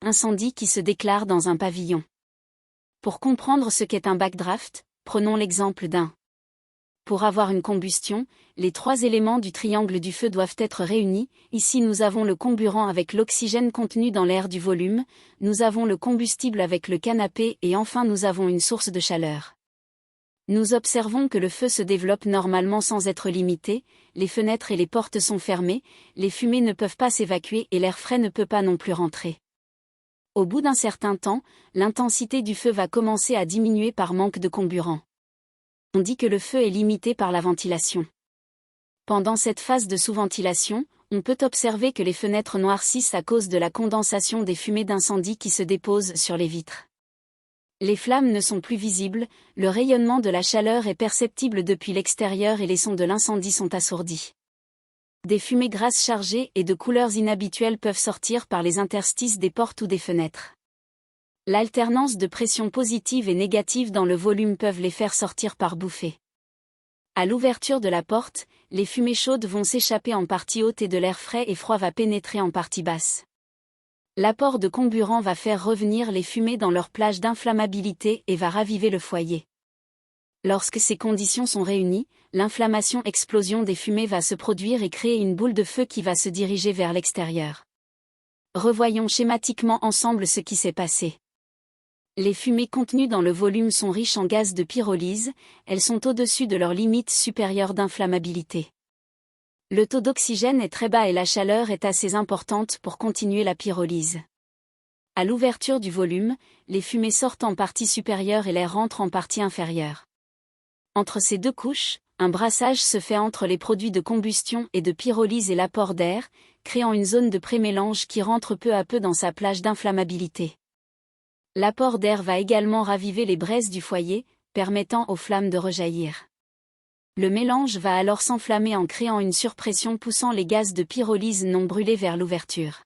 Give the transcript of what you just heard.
Incendie qui se déclare dans un pavillon. Pour comprendre ce qu'est un backdraft, prenons l'exemple d'un. Pour avoir une combustion, les 3 éléments du triangle du feu doivent être réunis. Ici nous avons le comburant avec l'oxygène contenu dans l'air du volume, nous avons le combustible avec le canapé et enfin nous avons une source de chaleur. Nous observons que le feu se développe normalement sans être limité, les fenêtres et les portes sont fermées, les fumées ne peuvent pas s'évacuer et l'air frais ne peut pas non plus rentrer. Au bout d'un certain temps, l'intensité du feu va commencer à diminuer par manque de comburant. On dit que le feu est limité par la ventilation. Pendant cette phase de sous-ventilation, on peut observer que les fenêtres noircissent à cause de la condensation des fumées d'incendie qui se déposent sur les vitres. Les flammes ne sont plus visibles, le rayonnement de la chaleur est perceptible depuis l'extérieur et les sons de l'incendie sont assourdis. Des fumées grasses chargées et de couleurs inhabituelles peuvent sortir par les interstices des portes ou des fenêtres. L'alternance de pression positive et négative dans le volume peuvent les faire sortir par bouffées. À l'ouverture de la porte, les fumées chaudes vont s'échapper en partie haute et de l'air frais et froid va pénétrer en partie basse. L'apport de comburant va faire revenir les fumées dans leur plage d'inflammabilité et va raviver le foyer. Lorsque ces conditions sont réunies, l'inflammation-explosion des fumées va se produire et créer une boule de feu qui va se diriger vers l'extérieur. Revoyons schématiquement ensemble ce qui s'est passé. Les fumées contenues dans le volume sont riches en gaz de pyrolyse, elles sont au-dessus de leur limite supérieure d'inflammabilité. Le taux d'oxygène est très bas et la chaleur est assez importante pour continuer la pyrolyse. À l'ouverture du volume, les fumées sortent en partie supérieure et l'air rentre en partie inférieure. Entre ces 2 couches, un brassage se fait entre les produits de combustion et de pyrolyse et l'apport d'air, créant une zone de prémélange qui rentre peu à peu dans sa plage d'inflammabilité. L'apport d'air va également raviver les braises du foyer, permettant aux flammes de rejaillir. Le mélange va alors s'enflammer en créant une surpression poussant les gaz de pyrolyse non brûlés vers l'ouverture.